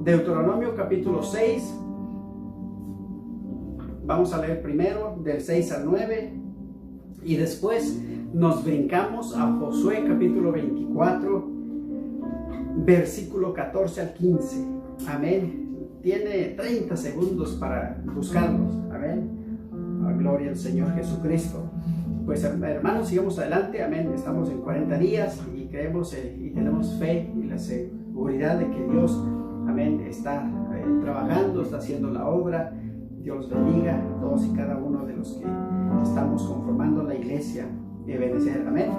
Deuteronomio capítulo 6. Vamos a leer primero del 6 al 9 y después nos brincamos a Josué capítulo 24, versículo 14 al 15. Amén. Tiene 30 segundos para buscarlos. Amén. Gloria al Señor Jesucristo. Pues hermanos, sigamos adelante. Amén. Estamos en 40 días y creemos y tenemos fe y la seguridad de que Dios, amén, está trabajando, está haciendo la obra. Dios bendiga a todos y cada uno de los que estamos conformando la iglesia de Ebenezer. Amén.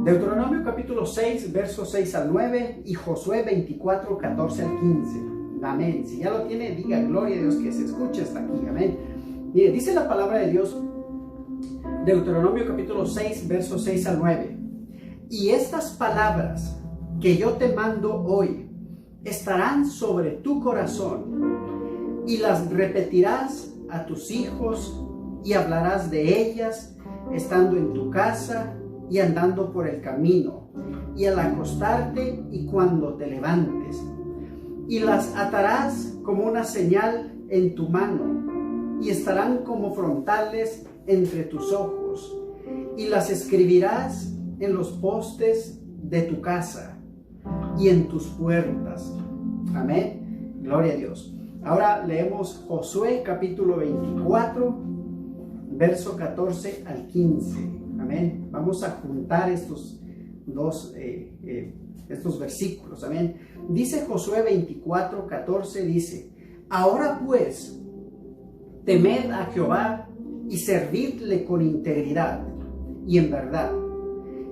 Deuteronomio capítulo 6, versos 6 al 9 y Josué 24, 14 al 15. Amén. Si ya lo tiene, diga gloria a Dios, que se escuche hasta aquí. Amén. Mire, dice la palabra de Dios, Deuteronomio capítulo 6, versos 6 al 9. Y estas palabras que yo te mando hoy estarán sobre tu corazón, y las repetirás a tus hijos y hablarás de ellas estando en tu casa y andando por el camino y al acostarte y cuando te levantes. Y las atarás como una señal en tu mano y estarán como frontales entre tus ojos, y las escribirás en los postes de tu casa y en tus puertas. Amén. Gloria a Dios. Ahora leemos Josué capítulo 24, verso 14 al 15. Amén. Vamos a juntar estos versículos. Amén. Dice Josué 24, 14, dice: Ahora pues, temed a Jehová y servidle con integridad y en verdad,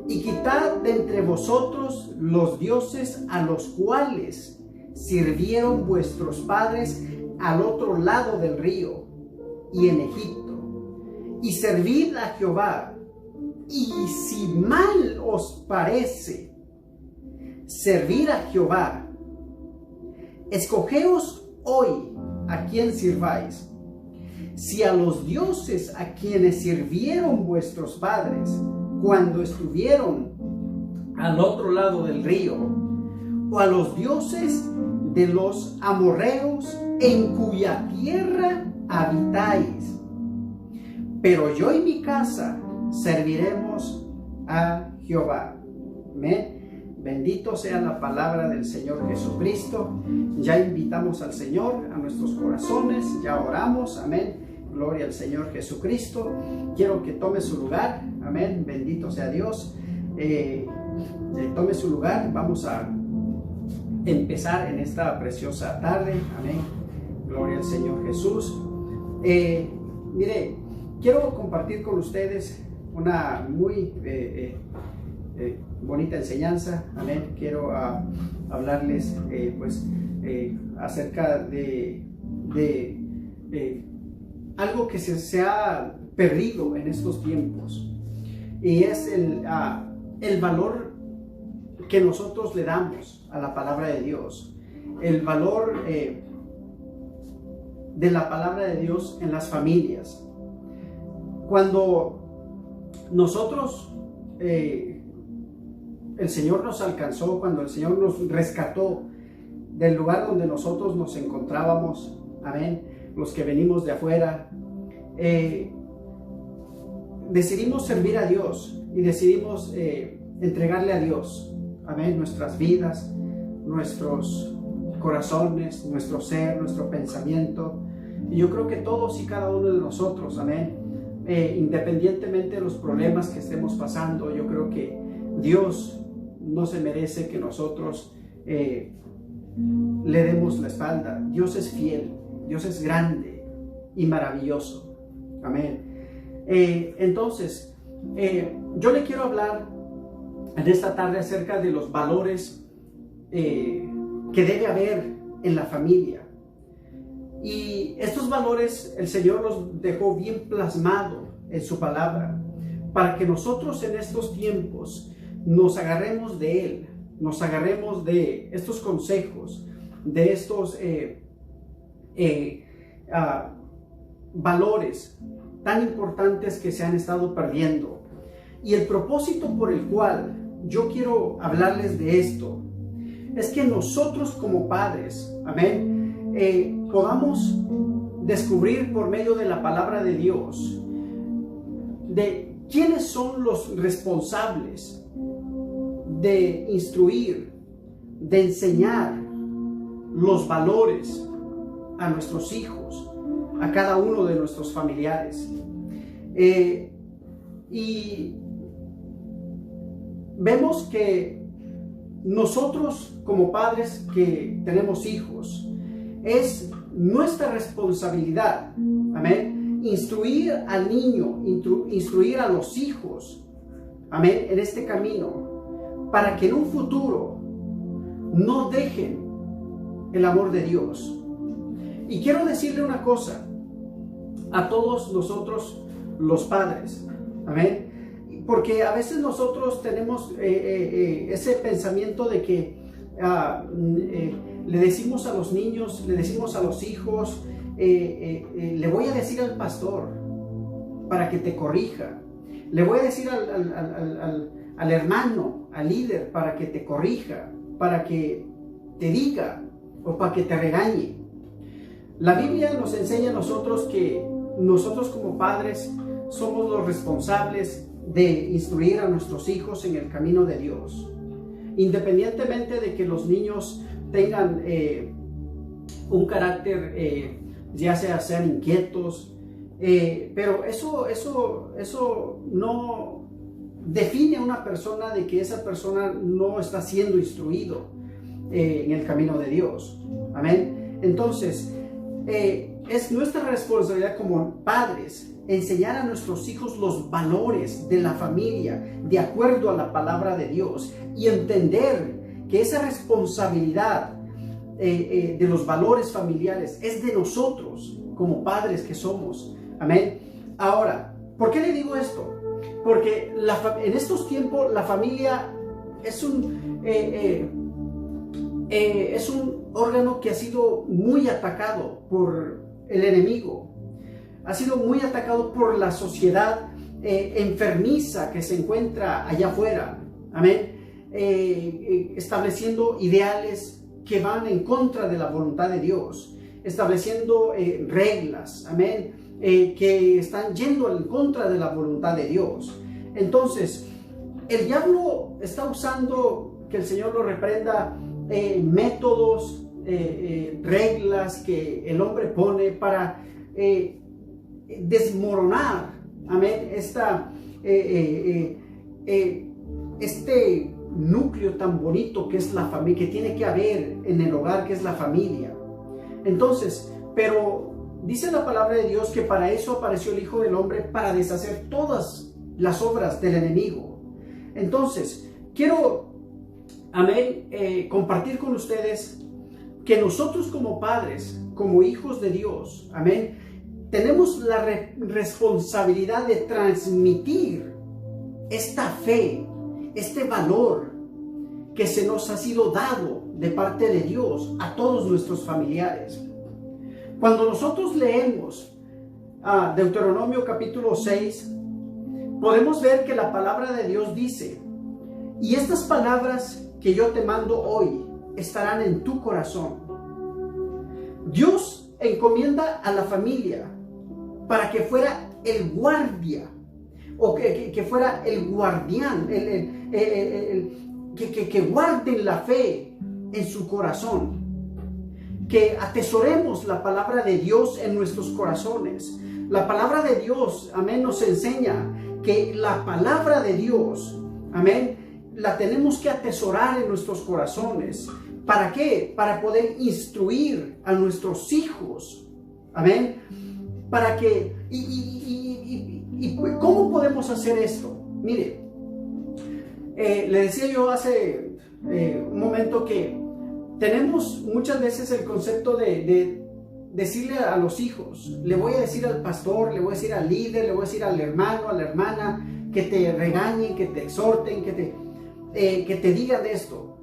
y quitad de entre vosotros los dioses a los cuales sirvieron vuestros padres al otro lado del río y en Egipto, y servid a Jehová. Y si mal os parece servir a Jehová, escogeos hoy a quién sirváis, si a los dioses a quienes sirvieron vuestros padres cuando estuvieron al otro lado del río, o a los dioses de los amorreos en cuya tierra habitáis. Pero yo y mi casa serviremos a Jehová. Amén. Bendito sea la palabra del Señor Jesucristo. Ya invitamos al Señor a nuestros corazones, ya oramos. Amén. Gloria al Señor Jesucristo. Quiero que tome su lugar. Amén. Bendito sea Dios. Tome su lugar. Vamos a empezar en esta preciosa tarde. Amén. Gloria al Señor Jesús. Mire, quiero compartir con ustedes una muy bonita enseñanza. Amén. Quiero hablarles acerca de algo que se ha perdido en estos tiempos, y es el valor que nosotros le damos a la palabra de Dios, el valor de la palabra de Dios en las familias. Cuando nosotros, el Señor nos alcanzó, cuando el Señor nos rescató del lugar donde nosotros nos encontrábamos, amén, los que venimos de afuera, decidimos servir a Dios y decidimos entregarle a Dios, amén, nuestras vidas, nuestros corazones, nuestro ser, nuestro pensamiento. Y yo creo que todos y cada uno de nosotros, amén, independientemente de los problemas que estemos pasando, yo creo que Dios no se merece que nosotros le demos la espalda. Dios es fiel, Dios es grande y maravilloso. Amén. Entonces, yo le quiero hablar en esta tarde acerca de los valores que debe haber en la familia. Y estos valores el Señor los dejó bien plasmado en su palabra, para que nosotros en estos tiempos nos agarremos de Él, nos agarremos de estos consejos, de estos valores tan importantes que se han estado perdiendo. Y el propósito por el cual yo quiero hablarles de esto es que nosotros como padres, amén, podamos descubrir por medio de la palabra de Dios de quiénes son los responsables de instruir, de enseñar los valores a nuestros hijos, a cada uno de nuestros familiares. Y vemos que nosotros como padres que tenemos hijos, es nuestra responsabilidad, amén, instruir al niño, instruir a los hijos, amén, en este camino, para que en un futuro no dejen el amor de Dios. Y quiero decirle una cosa a todos nosotros los padres, amén, porque a veces nosotros tenemos ese pensamiento de que le decimos a los niños, le decimos a los hijos, le voy a decir al pastor para que te corrija, le voy a decir al hermano, al líder para que te corrija, para que te diga o para que te regañe. La Biblia nos enseña a nosotros que nosotros como padres somos los responsables de instruir a nuestros hijos en el camino de Dios, independientemente de que los niños tengan un carácter, ya sean inquietos, pero eso no define a una persona de que esa persona no está siendo instruido en el camino de Dios. Amén. Entonces, es nuestra responsabilidad como padres enseñar a nuestros hijos los valores de la familia de acuerdo a la palabra de Dios y entender que esa responsabilidad de los valores familiares es de nosotros como padres que somos. Amén. Ahora, ¿por qué le digo esto? Porque en estos tiempos la familia es un órgano que ha sido muy atacado por el enemigo. Ha sido muy atacado por la sociedad enfermiza que se encuentra allá afuera. Amén. Estableciendo ideales que van en contra de la voluntad de Dios. Estableciendo reglas. Amén. Que están yendo en contra de la voluntad de Dios. Entonces, el diablo está usando, que el Señor lo reprenda, métodos, reglas que el hombre pone para desmoronar, amén, este núcleo tan bonito que es la familia, que tiene que haber en el hogar, que es la familia. Entonces, pero dice la palabra de Dios que para eso apareció el Hijo del Hombre, para deshacer todas las obras del enemigo. Entonces, quiero, amén, compartir con ustedes que nosotros como padres, como hijos de Dios, amén, tenemos la responsabilidad de transmitir esta fe, este valor que se nos ha sido dado de parte de Dios a todos nuestros familiares. Cuando nosotros leemos Deuteronomio capítulo 6, podemos ver que la palabra de Dios dice: y estas palabras que yo te mando hoy estarán en tu corazón. Dios encomienda a la familia para que fuera el guardia, o que fuera el guardián, que guarden la fe en su corazón, que atesoremos la palabra de Dios en nuestros corazones. La palabra de Dios, amén, nos enseña que la palabra de Dios, amén, la tenemos que atesorar en nuestros corazones. ¿Para qué? Para poder instruir a nuestros hijos, amén. Para que, ¿cómo podemos hacer esto? Mire, le decía yo hace un momento que tenemos muchas veces el concepto de decirle a los hijos, le voy a decir al pastor, le voy a decir al líder, le voy a decir al hermano, a la hermana, que te regañen, que te exhorten, que te digan esto.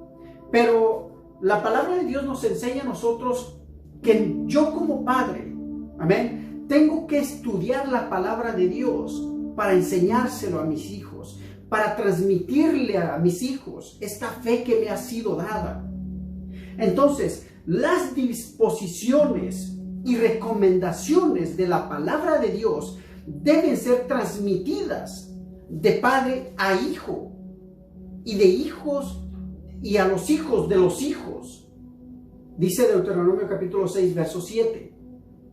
Pero la palabra de Dios nos enseña a nosotros que yo como padre, amén, tengo que estudiar la palabra de Dios para enseñárselo a mis hijos, para transmitirle a mis hijos esta fe que me ha sido dada. Entonces, las disposiciones y recomendaciones de la palabra de Dios deben ser transmitidas de padre a hijo y de hijos y a los hijos de los hijos. Dice Deuteronomio capítulo 6, verso 7.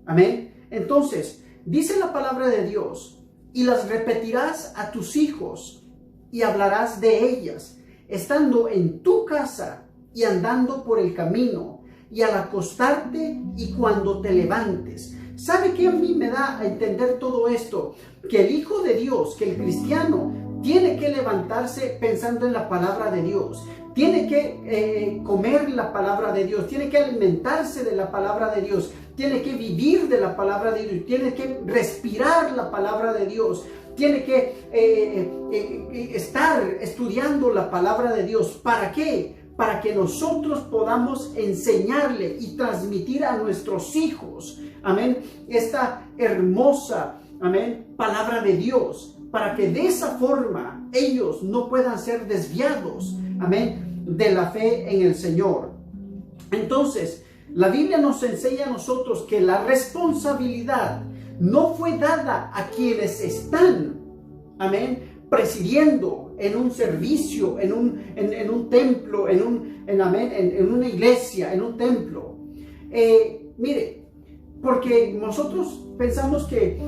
Amén. Entonces, dice la palabra de Dios: y las repetirás a tus hijos y hablarás de ellas, estando en tu casa y andando por el camino, y al acostarte y cuando te levantes. ¿Sabe qué a mí me da a entender todo esto? Que el Hijo de Dios, que el cristiano, tiene que levantarse pensando en la palabra de Dios. Tiene que comer la palabra de Dios. Tiene que alimentarse de la palabra de Dios. Tiene que vivir de la palabra de Dios. Tiene que respirar la palabra de Dios. Tiene que estar estudiando la palabra de Dios. ¿Para qué? Para que nosotros podamos enseñarle y transmitir a nuestros hijos, amén, esta hermosa, amén, palabra de Dios, para que de esa forma ellos no puedan ser desviados, amén, de la fe en el Señor. Entonces, la Biblia nos enseña a nosotros que la responsabilidad no fue dada a quienes están, amén, presidiendo en un servicio, en un templo, en una iglesia, en un templo. Mire, porque nosotros pensamos que,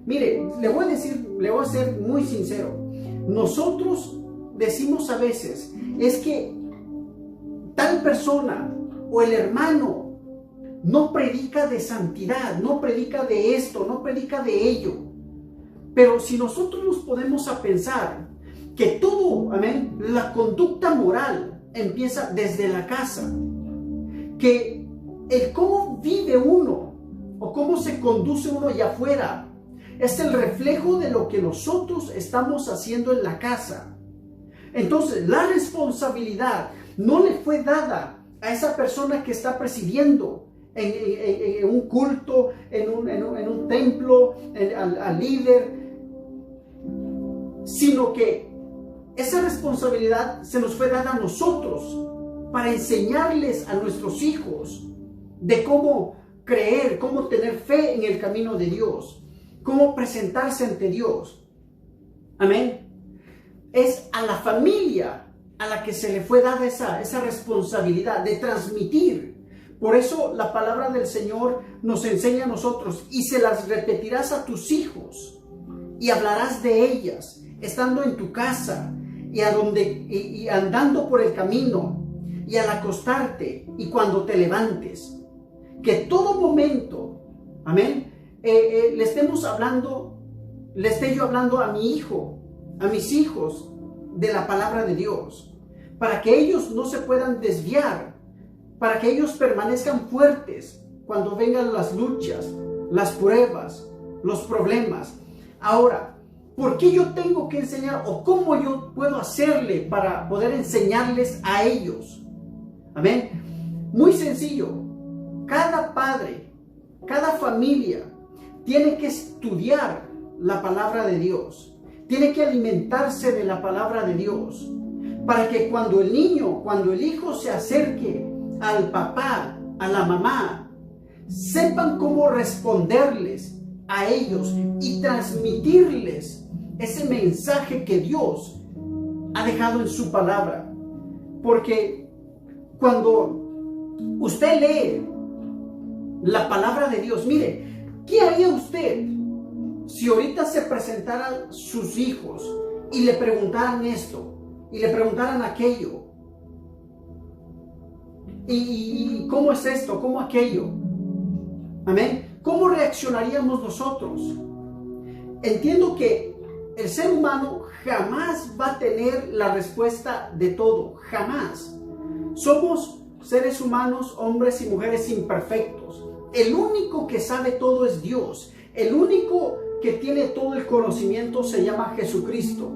mire, le voy a ser muy sincero. Nosotros decimos a veces, es que tal persona o el hermano no predica de santidad, no predica de esto, no predica de ello. Pero si nosotros nos podemos a pensar que todo, amén, la conducta moral empieza desde la casa, que el cómo vive uno o cómo se conduce uno allá afuera es el reflejo de lo que nosotros estamos haciendo en la casa. Entonces, la responsabilidad no le fue dada a esa persona que está presidiendo en un culto, en un templo, al líder, sino que esa responsabilidad se nos fue dada a nosotros para enseñarles a nuestros hijos de cómo creer, cómo tener fe en el camino de Dios, cómo presentarse ante Dios. Amén. Es a la familia a la que se le fue dada esa responsabilidad de transmitir. Por eso la palabra del Señor nos enseña a nosotros: y se las repetirás a tus hijos y hablarás de ellas, estando en tu casa y andando por el camino, y al acostarte y cuando te levantes. Que todo momento, amén, le esté yo hablando a mi hijo, a mis hijos, de la palabra de Dios, para que ellos no se puedan desviar, para que ellos permanezcan fuertes cuando vengan las luchas, las pruebas, los problemas. Ahora, ¿por qué yo tengo que enseñar, o cómo yo puedo hacerle para poder enseñarles a ellos? Amén. Muy sencillo. Cada padre, cada familia tiene que estudiar la palabra de Dios. Tiene que alimentarse de la palabra de Dios, para que cuando el hijo se acerque al papá, a la mamá, sepan cómo responderles a ellos y transmitirles ese mensaje que Dios ha dejado en su palabra. Porque cuando usted lee la palabra de Dios, mire, ¿qué haría usted si ahorita se presentaran sus hijos y le preguntaran esto y le preguntaran aquello? ¿Y cómo es esto? ¿Cómo aquello? Amén. ¿Cómo reaccionaríamos nosotros? Entiendo que el ser humano jamás va a tener la respuesta de todo. Jamás. Somos seres humanos, hombres y mujeres imperfectos. El único que sabe todo es Dios. El único que tiene todo el conocimiento se llama Jesucristo.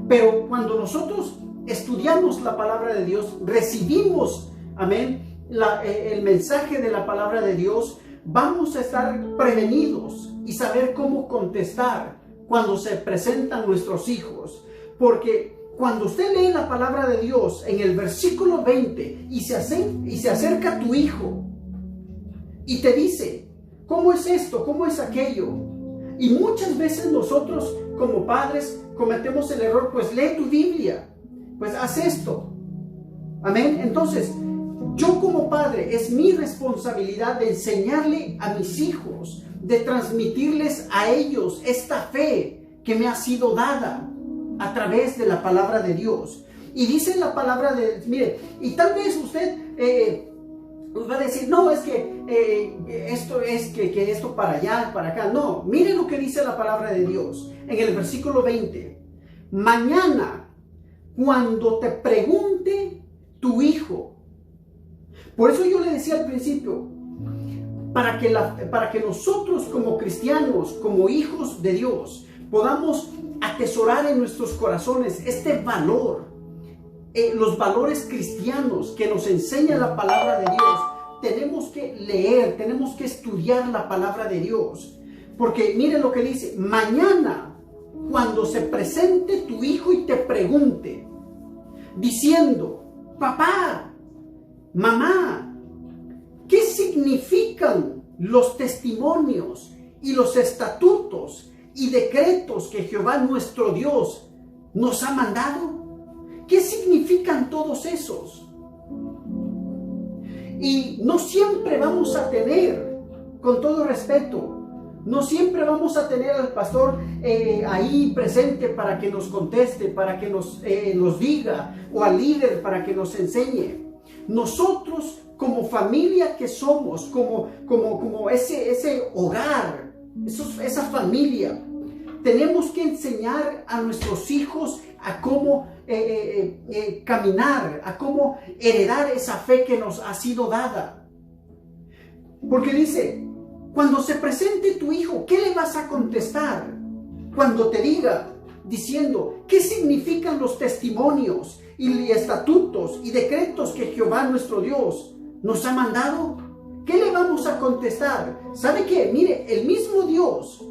Pero cuando nosotros estudiamos la palabra de Dios, recibimos, amén, el mensaje de la palabra de Dios, vamos a estar prevenidos y saber cómo contestar cuando se presentan nuestros hijos. Porque cuando usted lee la palabra de Dios en el versículo 20 y se acerca a tu hijo y te dice, ¿cómo es esto? ¿Cómo es aquello? Y muchas veces nosotros como padres cometemos el error, pues lee tu Biblia, pues haz esto. Amén. Entonces, yo como padre es mi responsabilidad de enseñarle a mis hijos, de transmitirles a ellos esta fe que me ha sido dada a través de la palabra de Dios. Y dice la palabra de, mire, y tal vez usted va a decir, no, es que esto es que esto para allá, para acá. No, mire lo que dice la palabra de Dios en el versículo 20. Mañana, cuando te pregunte tu hijo. Por eso yo le decía al principio, para que nosotros como cristianos, como hijos de Dios, podamos atesorar en nuestros corazones este valor, los valores cristianos que nos enseña la palabra de Dios, tenemos que leer, tenemos que estudiar la palabra de Dios. Porque miren lo que dice, mañana, cuando se presente tu hijo y te pregunte, diciendo, papá, mamá, ¿qué significan los testimonios y los estatutos y decretos que Jehová nuestro Dios nos ha mandado? ¿Qué significan todos esos? Y no siempre vamos a tener, con todo respeto, no siempre vamos a tener al pastor ahí presente para que nos conteste, para que nos diga, o al líder para que nos enseñe. Nosotros como familia que somos, como ese hogar, esa familia, tenemos que enseñar a nuestros hijos a cómo caminar, a cómo heredar esa fe que nos ha sido dada. Porque dice, cuando se presente tu hijo, ¿qué le vas a contestar? Cuando te diga, diciendo, ¿qué significan los testimonios y estatutos y decretos que Jehová nuestro Dios nos ha mandado? ¿Qué le vamos a contestar? ¿Sabe qué? Mire, el mismo Dios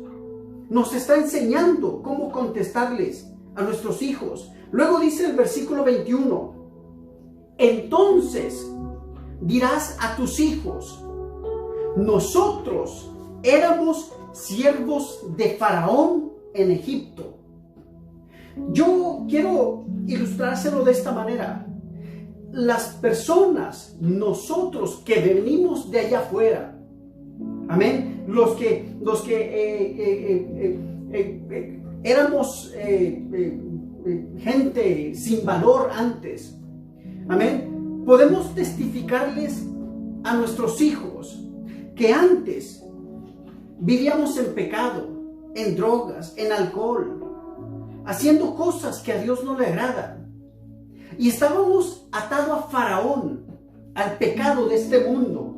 nos está enseñando cómo contestarles a nuestros hijos. Luego dice el versículo 21, entonces dirás a tus hijos, nosotros éramos siervos de Faraón en Egipto. Yo quiero ilustrárselo de esta manera. Las personas, nosotros que venimos de allá afuera, amén, los que éramos gente sin valor antes, amén, podemos testificarles a nuestros hijos que antes vivíamos en pecado, en drogas, en alcohol, haciendo cosas que a Dios no le agradan. Y estábamos atados a Faraón, al pecado de este mundo.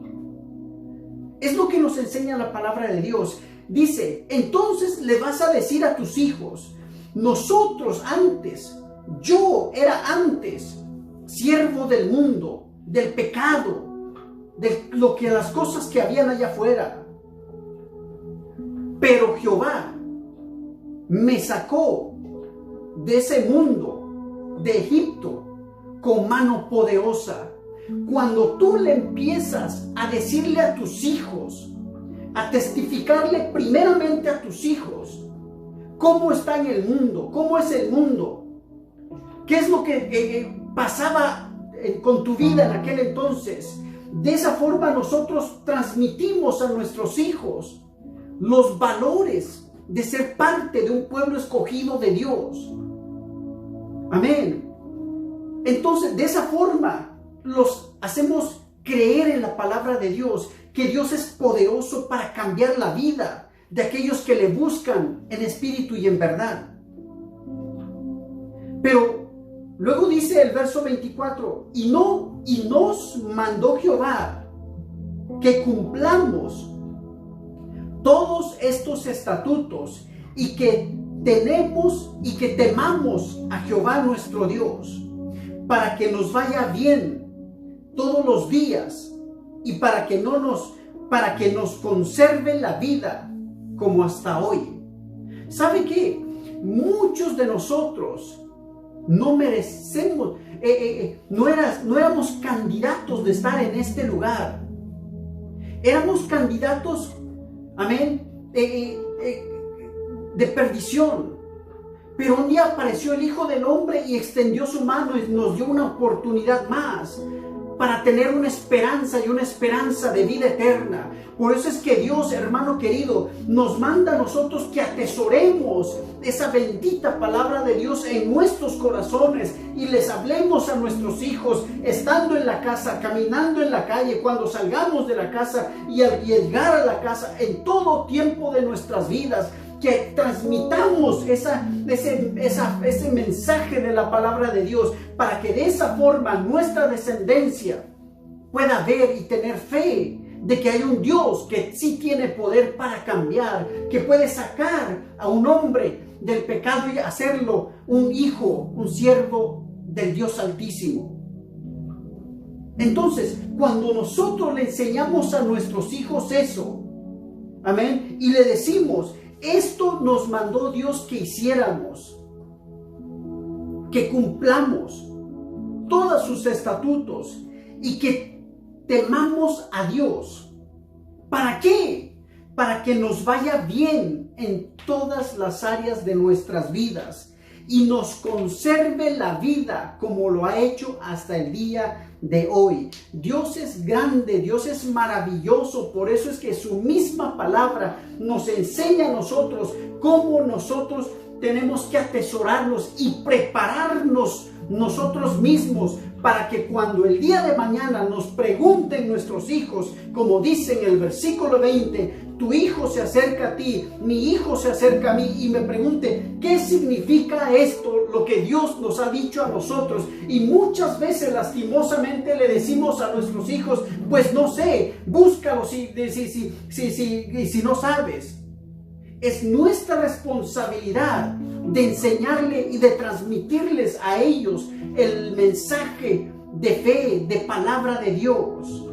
Es lo que nos enseña la palabra de Dios. Dice, entonces le vas a decir a tus hijos, nosotros antes, yo era antes siervo del mundo, del pecado, de las cosas que habían allá afuera. Pero Jehová me sacó de ese mundo, de Egipto, con mano poderosa. Cuando tú le empiezas a decirle a tus hijos, a testificarle primeramente a tus hijos, cómo está en el mundo, cómo es el mundo, qué es lo que pasaba con tu vida en aquel entonces. De esa forma nosotros transmitimos a nuestros hijos los valores de ser parte de un pueblo escogido de Dios. Amén. Entonces, de esa forma los hacemos creer en la palabra de Dios, que Dios es poderoso para cambiar la vida de aquellos que le buscan en espíritu y en verdad. Pero luego dice el verso 24, y nos mandó Jehová que cumplamos todos estos estatutos y que temamos a Jehová nuestro Dios, para que nos vaya bien todos los días y para que nos conserve la vida como hasta hoy. ¿Sabe qué? Muchos de nosotros no merecemos, no éramos candidatos de estar en este lugar. Éramos candidatos, amén, de perdición. Pero un día apareció el Hijo del Hombre y extendió su mano y nos dio una oportunidad más para tener una esperanza y una esperanza de vida eterna. Por eso es que Dios, hermano querido, nos manda a nosotros que atesoremos esa bendita palabra de Dios en nuestros corazones y les hablemos a nuestros hijos estando en la casa, caminando en la calle, cuando salgamos de la casa y al llegar a la casa, en todo tiempo de nuestras vidas, que transmitamos ese mensaje de la palabra de Dios, para que de esa forma nuestra descendencia pueda ver y tener fe de que hay un Dios que sí tiene poder para cambiar, que puede sacar a un hombre del pecado y hacerlo un hijo, un siervo del Dios Altísimo. Entonces, cuando nosotros le enseñamos a nuestros hijos eso, amén, y le decimos: esto nos mandó Dios que hiciéramos, que cumplamos todos sus estatutos y que temamos a Dios. ¿Para qué? Para que nos vaya bien en todas las áreas de nuestras vidas y nos conserve la vida como lo ha hecho hasta el día de hoy. Dios es grande, Dios es maravilloso. Por eso es que su misma palabra nos enseña a nosotros cómo nosotros tenemos que atesorarnos y prepararnos nosotros mismos para que cuando el día de mañana nos pregunten nuestros hijos, como dice en el versículo 20, tu hijo se acerca a ti, mi hijo se acerca a mí y me pregunte, ¿qué significa esto, lo que Dios nos ha dicho a nosotros? Y muchas veces lastimosamente le decimos a nuestros hijos, pues no sé, búscalo si no sabes. Es nuestra responsabilidad de enseñarle y de transmitirles a ellos el mensaje de fe, de palabra de Dios.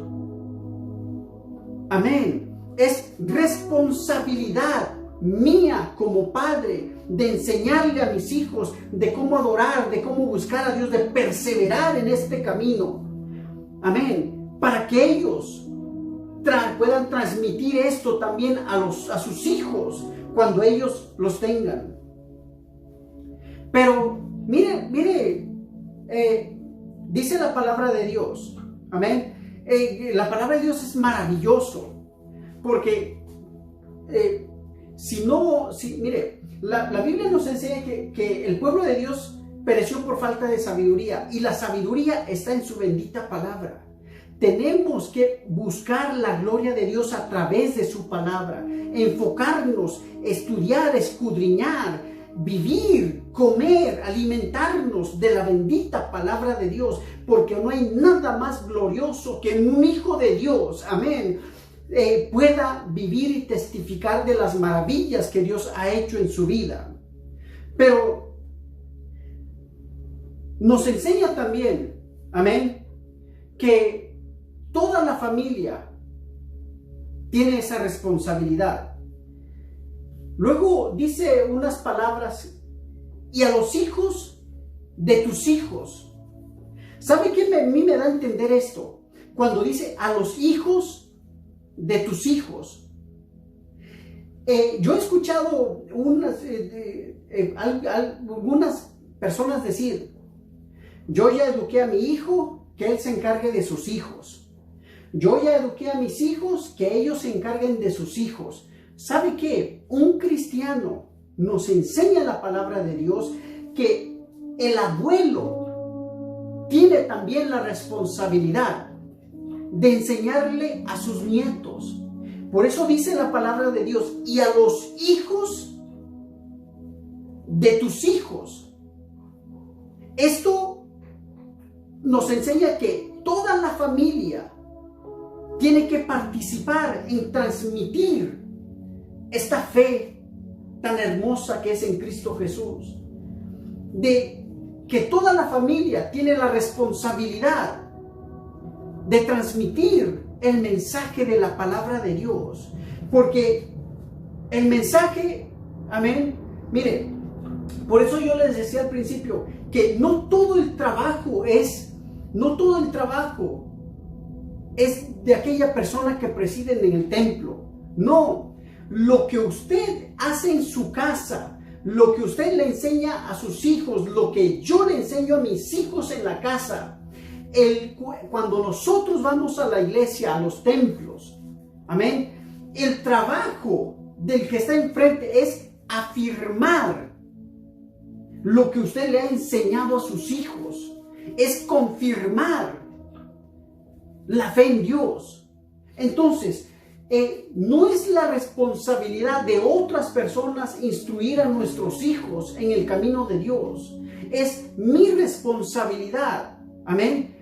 Amén. Es responsabilidad mía como padre de enseñarle a mis hijos de cómo adorar, de cómo buscar a Dios, de perseverar en este camino. Amén. Para que ellos puedan transmitir esto también a sus hijos cuando ellos los tengan. Pero mire, dice la palabra de Dios, amén. La palabra de Dios es maravilloso, porque mire, la Biblia nos enseña que el pueblo de Dios pereció por falta de sabiduría, y la sabiduría está en su bendita palabra. Tenemos que buscar la gloria de Dios a través de su palabra, enfocarnos, estudiar, escudriñar, vivir, comer, alimentarnos de la bendita palabra de Dios, porque no hay nada más glorioso que un hijo de Dios, amén, pueda vivir y testificar de las maravillas que Dios ha hecho en su vida. Pero nos enseña también, amén, que toda la familia tiene esa responsabilidad. Luego dice unas palabras: y a los hijos de tus hijos. ¿Sabe qué a mí me da a entender esto? Cuando dice a los hijos de tus hijos. Yo he escuchado algunas personas decir: yo ya eduqué a mi hijo, que él se encargue de sus hijos. Yo ya eduqué a mis hijos, que ellos se encarguen de sus hijos. ¿Sabe qué? Un cristiano nos enseña la palabra de Dios que el abuelo tiene también la responsabilidad de enseñarle a sus nietos. Por eso dice la palabra de Dios: y a los hijos de tus hijos. Esto nos enseña que toda la familia tiene que participar en transmitir esta fe tan hermosa que es en Cristo Jesús. De que toda la familia tiene la responsabilidad de transmitir el mensaje de la palabra de Dios. Porque el mensaje, amén, mire, Por eso yo les decía al principio que no todo el trabajo es de aquella persona que preside en el templo. No, lo que usted hace en su casa, lo que usted le enseña a sus hijos, lo que yo le enseño a mis hijos en la casa, cuando nosotros vamos a la iglesia, a los templos, amén, el trabajo del que está enfrente es afirmar lo que usted le ha enseñado a sus hijos, es confirmar la fe en Dios. Entonces, no es la responsabilidad de otras personas instruir a nuestros hijos en el camino de Dios. Es mi responsabilidad, amén,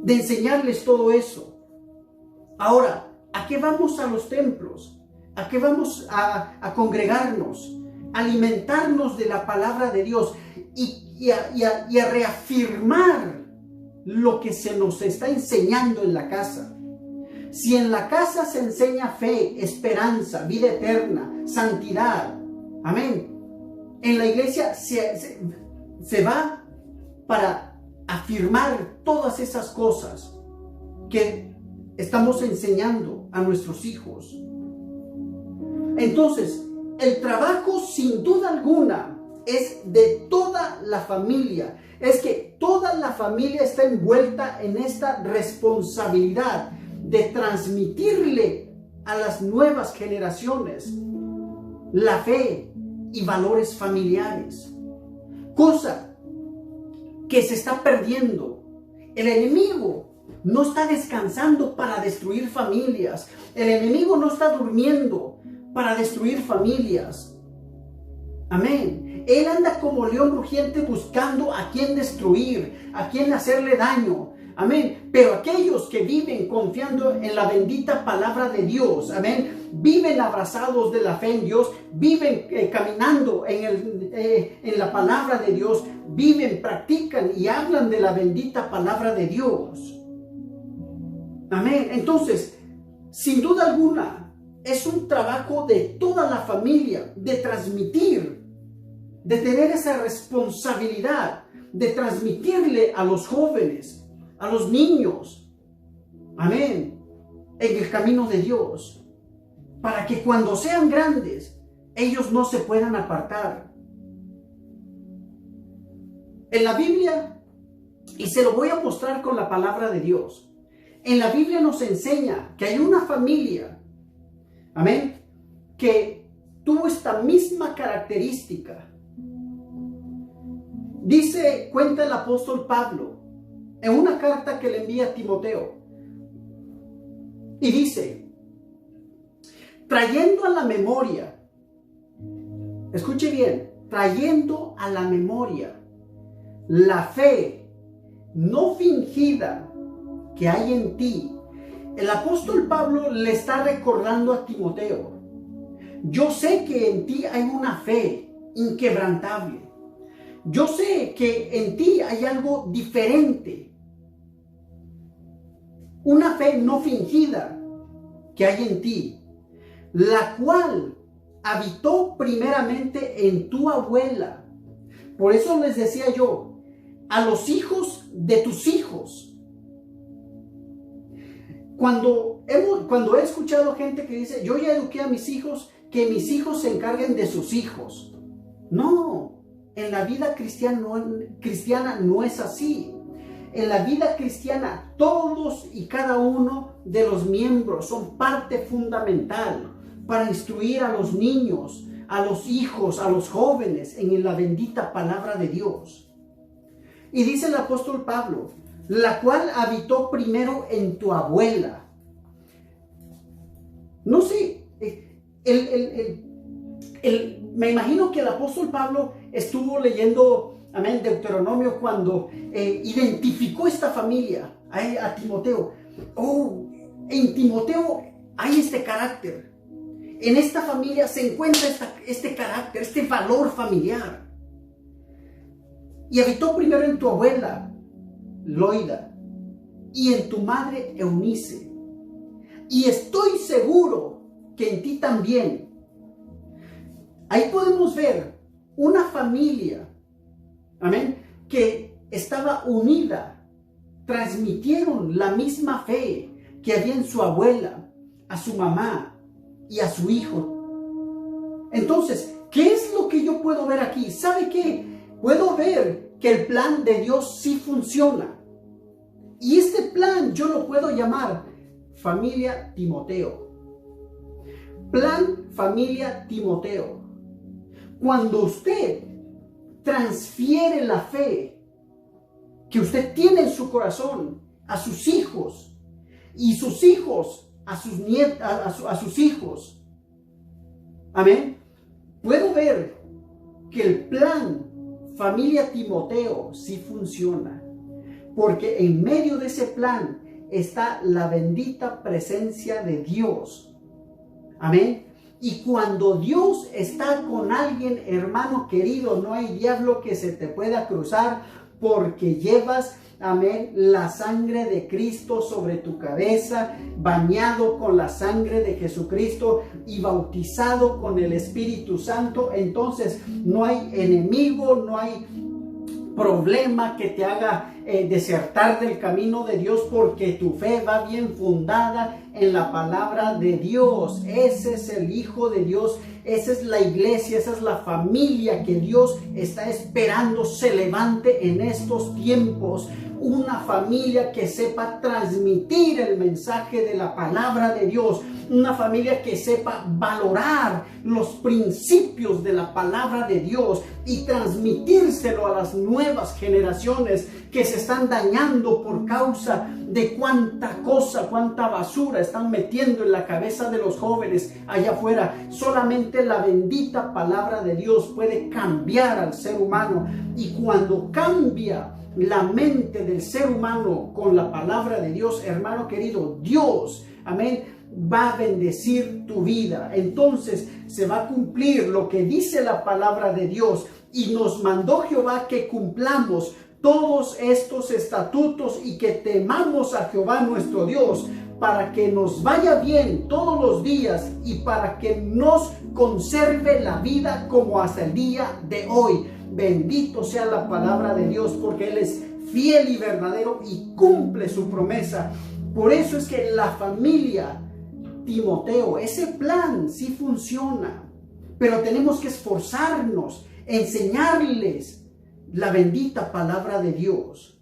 de enseñarles todo eso. Ahora, ¿a qué vamos a los templos? ¿A qué vamos a congregarnos? Alimentarnos de la palabra de Dios y a reafirmar lo que se nos está enseñando en la casa. Si en la casa se enseña fe, esperanza, vida eterna, santidad, amén, en la iglesia se va para afirmar todas esas cosas que estamos enseñando a nuestros hijos. Entonces, el trabajo sin duda alguna es de toda la familia. Es que toda la familia está envuelta en esta responsabilidad de transmitirle a las nuevas generaciones la fe y valores familiares. Cosa que se está perdiendo. El enemigo no está descansando para destruir familias. El enemigo no está durmiendo para destruir familias. Amén. Él anda como león rugiente buscando a quien destruir, a quien hacerle daño. Amén. Pero aquellos que viven confiando en la bendita palabra de Dios, amén, viven abrazados de la fe en Dios, viven caminando en la palabra de Dios, viven, practican y hablan de la bendita palabra de Dios. Amén. Entonces, sin duda alguna, es un trabajo de toda la familia de transmitir, de tener esa responsabilidad, de transmitirle a los jóvenes, a los niños, amén, en el camino de Dios, para que cuando sean grandes, ellos no se puedan apartar. En la Biblia, y se lo voy a mostrar con la palabra de Dios, en la Biblia nos enseña que hay una familia, amén, que tuvo esta misma característica. Cuenta el apóstol Pablo en una carta que le envía a Timoteo. Y dice, trayendo a la memoria, escuche bien, trayendo a la memoria la fe no fingida que hay en ti. El apóstol Pablo le está recordando a Timoteo, yo sé que en ti hay una fe inquebrantable. Yo sé que en ti hay algo diferente. Una fe no fingida que hay en ti, la cual habitó primeramente en tu abuela. Por eso les decía yo, a los hijos de tus hijos. Cuando he escuchado gente que dice, yo ya eduqué a mis hijos, que mis hijos se encarguen de sus hijos. No, en la vida cristiana no es así. En la vida cristiana, todos y cada uno de los miembros son parte fundamental para instruir a los niños, a los hijos, a los jóvenes en la bendita palabra de Dios. Y dice el apóstol Pablo, la cual habitó primero en tu abuela. No sé, me imagino que el apóstol Pablo estuvo leyendo, amén, Deuteronomio cuando identificó esta familia a Timoteo. Oh, en Timoteo hay este carácter. En esta familia se encuentra este carácter, este valor familiar. Y habitó primero en tu abuela, Loida, y en tu madre, Eunice. Y estoy seguro que en ti también. Ahí podemos ver una familia, amén, que estaba unida, transmitieron la misma fe que había en su abuela, a su mamá y a su hijo. Entonces, ¿qué es lo que yo puedo ver aquí? ¿Sabe qué? Puedo ver que el plan de Dios sí funciona. Y este plan yo lo puedo llamar familia Timoteo. Plan familia Timoteo. Cuando usted transfiere la fe que usted tiene en su corazón a sus hijos y sus hijos a sus nietos, a sus hijos, amén, puedo ver que el plan familia Timoteo sí funciona, porque en medio de ese plan está la bendita presencia de Dios. Amén. Y cuando Dios está con alguien, hermano querido, no hay diablo que se te pueda cruzar, porque llevas, amén, la sangre de Cristo sobre tu cabeza, bañado con la sangre de Jesucristo y bautizado con el Espíritu Santo. Entonces no hay enemigo, no hay problema que te haga desertar del camino de Dios, porque tu fe va bien fundada en la palabra de Dios. Ese es el Hijo de Dios, esa es la iglesia, esa es la familia que Dios está esperando se levante en estos tiempos. Una familia que sepa transmitir el mensaje de la palabra de Dios. Una familia que sepa valorar los principios de la palabra de Dios y transmitírselo a las nuevas generaciones que se están dañando por causa de cuánta cosa, cuánta basura están metiendo en la cabeza de los jóvenes allá afuera. Solamente la bendita palabra de Dios puede cambiar al ser humano, y cuando cambia la mente del ser humano con la palabra de Dios, hermano querido, Dios, amén, va a bendecir tu vida. Entonces se va a cumplir lo que dice la palabra de Dios, y nos mandó Jehová que cumplamos todos estos estatutos y que temamos a Jehová nuestro Dios, para que nos vaya bien todos los días y para que nos conserve la vida como hasta el día de hoy. Bendito sea la palabra de Dios, porque Él es fiel y verdadero y cumple su promesa. Por eso es que la familia Timoteo, ese plan sí funciona, pero tenemos que esforzarnos, enseñarles la bendita palabra de Dios.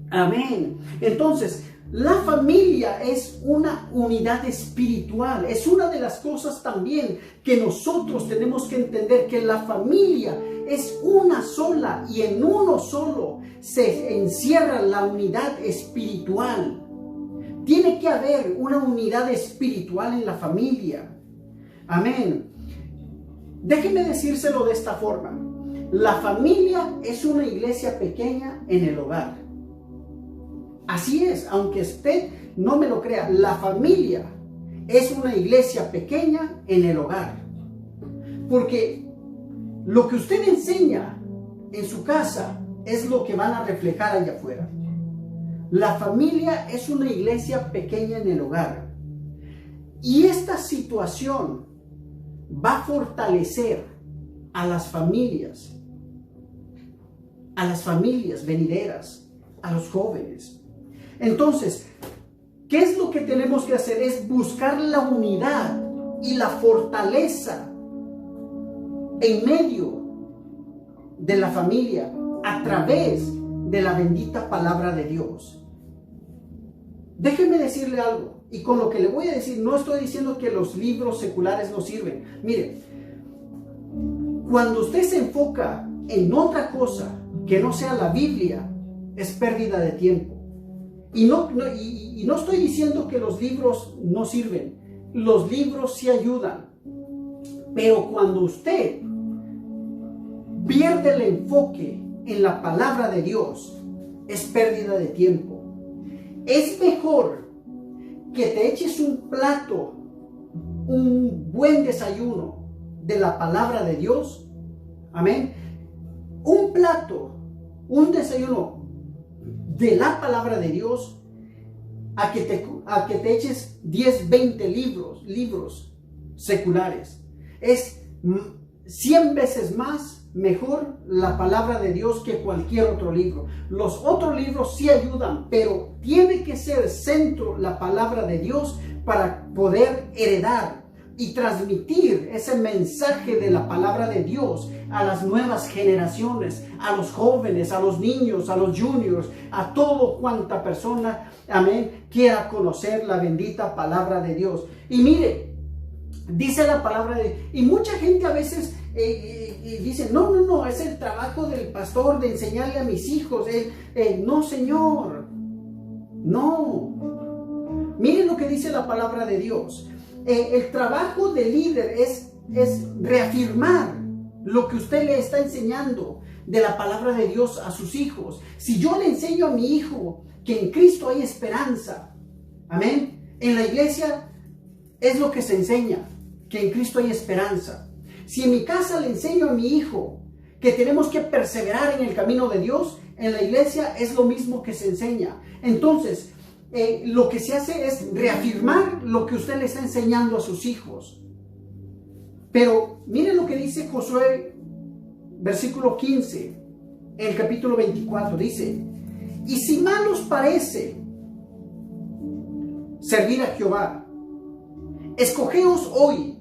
Amén. Entonces, la familia es una unidad espiritual. Es una de las cosas también que nosotros tenemos que entender, que la familia es una sola, y en uno solo se encierra la unidad espiritual. Tiene que haber una unidad espiritual en la familia. Amén. Déjeme decírselo de esta forma. La familia es una iglesia pequeña en el hogar. Así es, aunque usted no me lo crea, la familia es una iglesia pequeña en el hogar. Porque lo que usted enseña en su casa es lo que van a reflejar allá afuera. La familia es una iglesia pequeña en el hogar. Y esta situación va a fortalecer a las familias venideras, a los jóvenes. Entonces, ¿qué es lo que tenemos que hacer? Es buscar la unidad y la fortaleza en medio de la familia a través de la bendita palabra de Dios. Déjeme decirle algo, y con lo que le voy a decir, no estoy diciendo que los libros seculares no sirven. Mire, cuando usted se enfoca en otra cosa que no sea la Biblia, es pérdida de tiempo. Y no estoy diciendo que los libros no sirven. Los libros sí ayudan. Pero cuando usted pierde el enfoque en la palabra de Dios, es pérdida de tiempo. Es mejor que te eches un plato, un buen desayuno de la palabra de Dios. Amén. Un plato, un desayuno de la palabra de Dios, a que te eches 10, 20 libros seculares. Es 100 veces más mejor la palabra de Dios que cualquier otro libro. Los otros libros sí ayudan, pero tiene que ser centro la palabra de Dios para poder heredar y transmitir ese mensaje de la palabra de Dios a las nuevas generaciones, a los jóvenes, a los niños, a los juniors, a todo cuanta persona, amén, quiera conocer la bendita palabra de Dios. Y mire, dice la palabra y mucha gente a veces dice, no, es el trabajo del pastor de enseñarle a mis hijos. No, Señor, no. Miren lo que dice la palabra de Dios. El trabajo del líder es reafirmar lo que usted le está enseñando de la palabra de Dios a sus hijos. Si yo le enseño a mi hijo que en Cristo hay esperanza, amén, en la iglesia es lo que se enseña, que en Cristo hay esperanza. Si en mi casa le enseño a mi hijo que tenemos que perseverar en el camino de Dios, en la iglesia es lo mismo que se enseña. Entonces, lo que se hace es reafirmar lo que usted le está enseñando a sus hijos. Pero miren lo que dice Josué, versículo 15, en el capítulo 24, dice: y si mal os parece servir a Jehová, escogeos hoy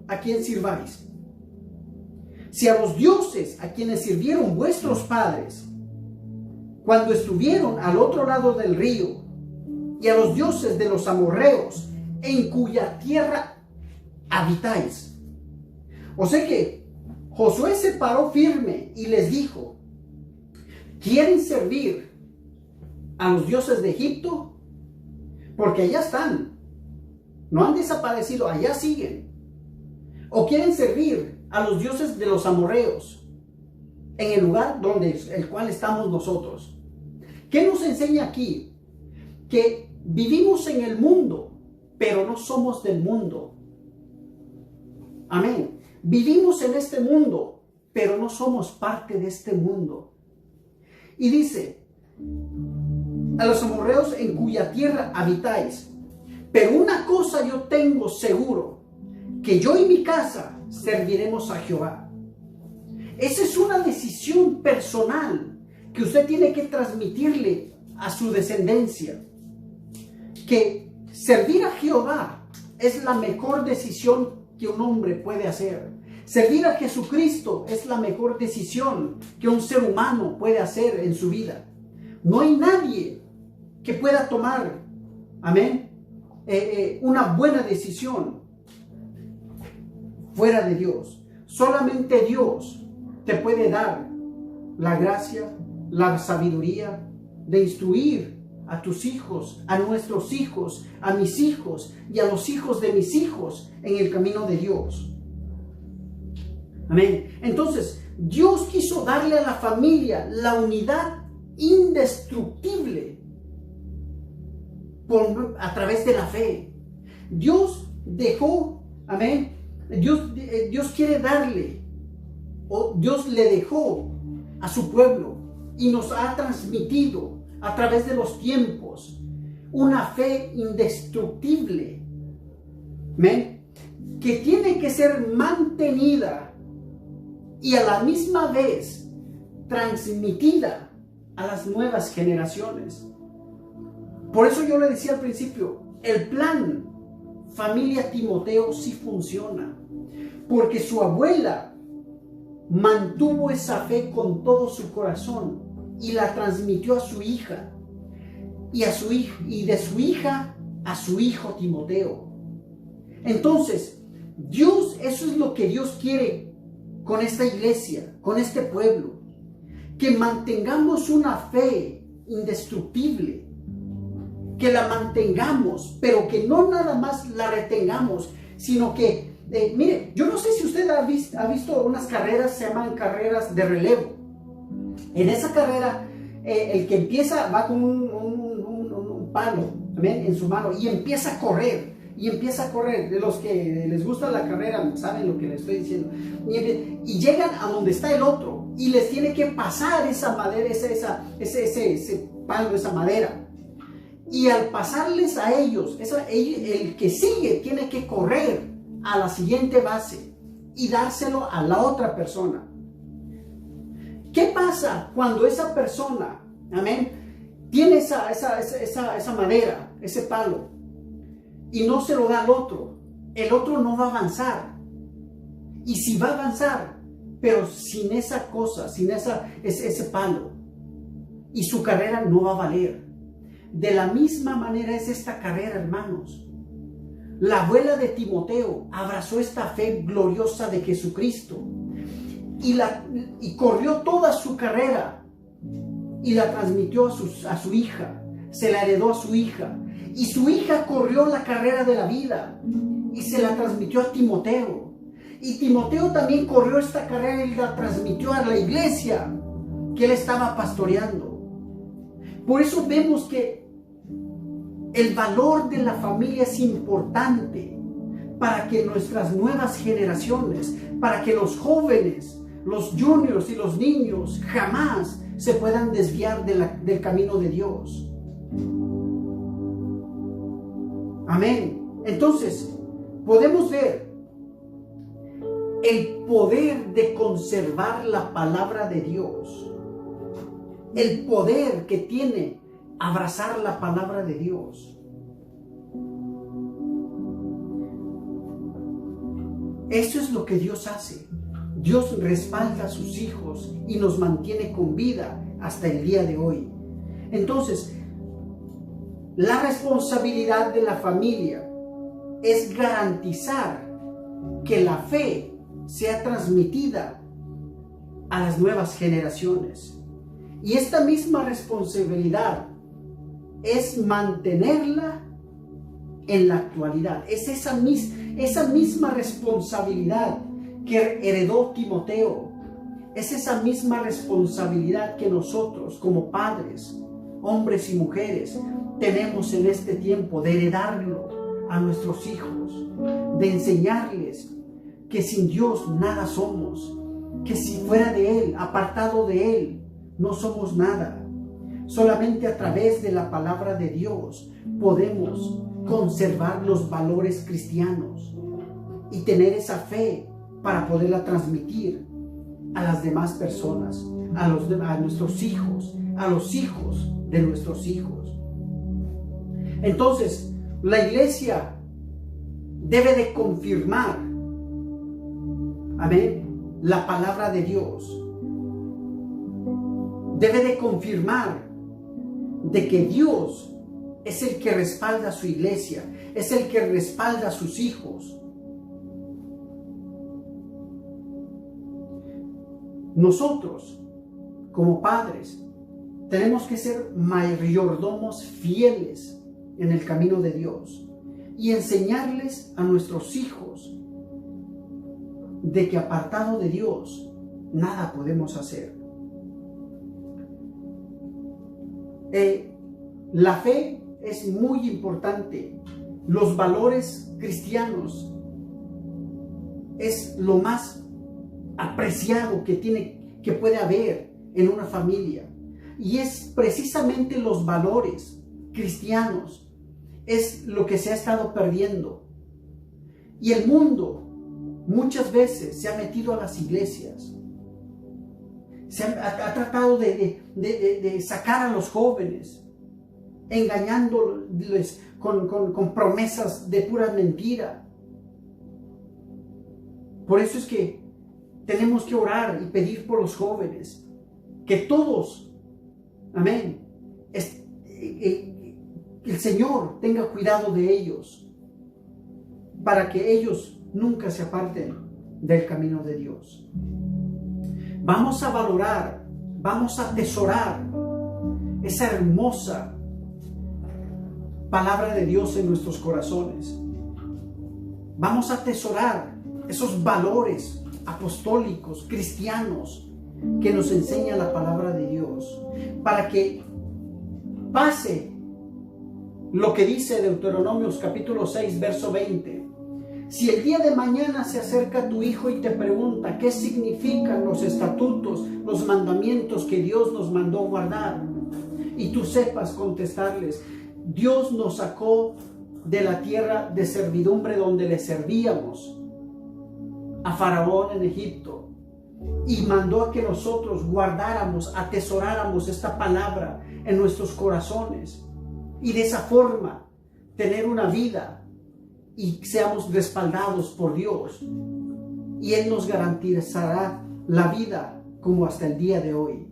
a quién sirváis. Si a los dioses a quienes sirvieron vuestros padres cuando estuvieron al otro lado del río, y a los dioses de los amorreos en cuya tierra habitáis. O sea que Josué se paró firme y les dijo: ¿quieren servir a los dioses de Egipto? Porque allá están, no han desaparecido, allá siguen. ¿O quieren servir a los dioses de los amorreos en el lugar donde el cual estamos nosotros? ¿Qué nos enseña aquí? Que vivimos en el mundo, pero no somos del mundo. Amén. Vivimos en este mundo, pero no somos parte de este mundo. Y dice: a los amorreos en cuya tierra habitáis. Pero una cosa yo tengo seguro, que yo y mi casa serviremos a Jehová. Esa es una decisión personal que usted tiene que transmitirle a su descendencia. Que servir a Jehová es la mejor decisión que un hombre puede hacer. Servir a Jesucristo es la mejor decisión que un ser humano puede hacer en su vida. No hay nadie que pueda tomar, amén, una buena decisión fuera de Dios. Solamente Dios te puede dar la gracia, la sabiduría de instruir a tus hijos, a nuestros hijos, a mis hijos y a los hijos de mis hijos en el camino de Dios. Amén. Entonces, Dios quiso darle a la familia la unidad indestructible a través de la fe. Dios dejó, amén, Dios quiere darle, o Dios le dejó a su pueblo y nos ha transmitido a través de los tiempos una fe indestructible, amén, que tiene que ser mantenida y a la misma vez transmitida a las nuevas generaciones. Por eso yo le decía al principio, el plan familia Timoteo sí funciona, porque su abuela mantuvo esa fe con todo su corazón y la transmitió a su hija y a su hija, y de su hija a su hijo Timoteo. Entonces, Dios, eso es lo que Dios quiere con esta iglesia, con este pueblo, que mantengamos una fe indestructible, que la mantengamos, pero que no nada más la retengamos, sino que, mire, yo no sé si usted ha visto unas carreras, se llaman carreras de relevo. En esa carrera, el que empieza va con un palo, ¿ven?, en su mano, y empieza a correr. De los que les gusta la carrera saben lo que les estoy diciendo. Y llegan a donde está el otro y les tiene que pasar esa madera, ese palo, esa madera. Y al pasarles a ellos, el que sigue tiene que correr a la siguiente base y dárselo a la otra persona. ¿Qué pasa cuando esa persona, amén, tiene esa madera, ese palo, y no se lo da al otro? El otro no va a avanzar. Y si va a avanzar, pero sin esa cosa, sin ese palo, y su carrera no va a valer. De la misma manera es esta carrera, hermanos. La abuela de Timoteo abrazó esta fe gloriosa de Jesucristo y corrió toda su carrera y la transmitió a su hija, se la heredó a su hija, y su hija corrió la carrera de la vida y se la transmitió a Timoteo, y Timoteo también corrió esta carrera y la transmitió a la iglesia que él estaba pastoreando. Por eso vemos que el valor de la familia es importante para que nuestras nuevas generaciones, para que los jóvenes, los juniors y los niños jamás se puedan desviar del camino de Dios. Amén. Entonces, podemos ver el poder de conservar la palabra de Dios, el poder que tiene abrazar la palabra de Dios. Eso es lo que Dios hace. Dios respalda a sus hijos y nos mantiene con vida hasta el día de hoy. Entonces, la responsabilidad de la familia es garantizar que la fe sea transmitida a las nuevas generaciones. Y esta misma responsabilidad es mantenerla en la actualidad. Es esa misma responsabilidad que heredó Timoteo. Es esa misma responsabilidad que nosotros como padres, hombres y mujeres, tenemos en este tiempo de heredarlo a nuestros hijos, de enseñarles que sin Dios nada somos, que si fuera de Él, apartado de Él, no somos nada. Solamente a través de la palabra de Dios podemos conservar los valores cristianos y tener esa fe para poderla transmitir a las demás personas, a nuestros hijos, a los hijos de nuestros hijos. Entonces, la iglesia debe de confirmar, amén, la palabra de Dios. Debe de confirmar de que Dios es el que respalda a su iglesia, es el que respalda a sus hijos. Nosotros, como padres, tenemos que ser mayordomos fieles en el camino de Dios y enseñarles a nuestros hijos de que apartado de Dios nada podemos hacer. La fe es muy importante. Los valores cristianos es lo más apreciado que puede haber en una familia. Y es precisamente los valores cristianos es lo que se ha estado perdiendo. Y el mundo muchas veces se ha metido a las iglesias. Ha tratado de sacar a los jóvenes, engañándoles con promesas de pura mentira. Por eso es que tenemos que orar y pedir por los jóvenes, que todos, amén, el Señor tenga cuidado de ellos, para que ellos nunca se aparten del camino de Dios. Vamos a valorar, vamos a atesorar esa hermosa palabra de Dios en nuestros corazones. Vamos a atesorar esos valores apostólicos, cristianos, que nos enseña la palabra de Dios, para que pase lo que dice Deuteronomios capítulo 6, verso 20. Si el día de mañana se acerca tu hijo y te pregunta qué significan los estatutos, los mandamientos que Dios nos mandó guardar, y tú sepas contestarles: Dios nos sacó de la tierra de servidumbre donde le servíamos, a Faraón en Egipto y mandó a que nosotros guardáramos, atesoráramos esta palabra en nuestros corazones y de esa forma tener una vida y seamos respaldados por Dios, y Él nos garantizará la vida como hasta el día de hoy.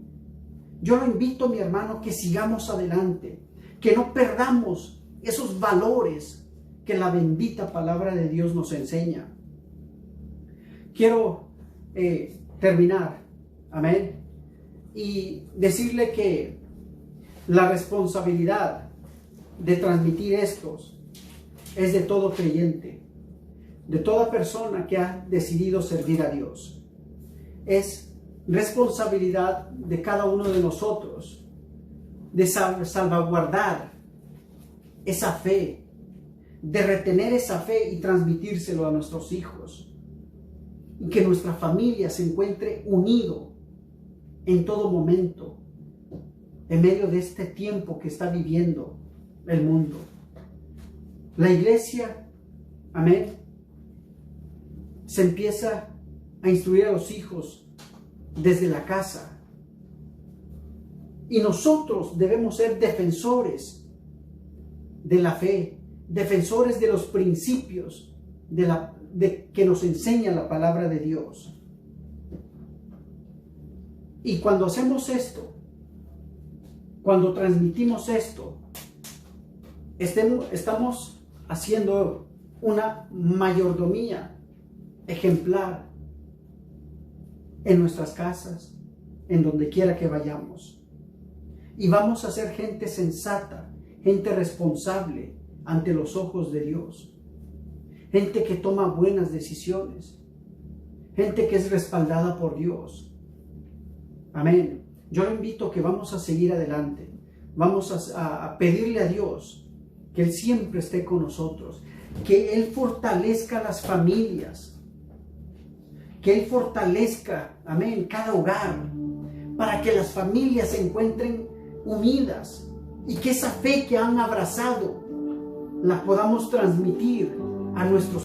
Yo lo invito, mi hermano, que sigamos adelante, que no perdamos esos valores que la bendita palabra de Dios nos enseña. Quiero terminar, amén, y decirle que la responsabilidad de transmitir estos es de todo creyente, de toda persona que ha decidido servir a Dios. Es responsabilidad de cada uno de nosotros de salvaguardar esa fe, de retener esa fe y transmitírselo a nuestros hijos, y que nuestra familia se encuentre unido en todo momento en medio de este tiempo que está viviendo el mundo. La iglesia, amén, se empieza a instruir a los hijos desde la casa, y nosotros debemos ser defensores de la fe, defensores de los principios que nos enseña la palabra de Dios. Y cuando hacemos esto, cuando transmitimos esto, estamos haciendo una mayordomía ejemplar en nuestras casas, en donde quiera que vayamos. Y vamos a ser gente sensata, gente responsable ante los ojos de Dios. Gente que toma buenas decisiones. Gente que es respaldada por Dios. Amén. Yo lo invito a que vamos a seguir adelante. Vamos a pedirle a Dios que Él siempre esté con nosotros. Que Él fortalezca las familias. Que Él fortalezca, amén, cada hogar. Para que las familias se encuentren unidas. Y que esa fe que han abrazado la podamos transmitir a nuestros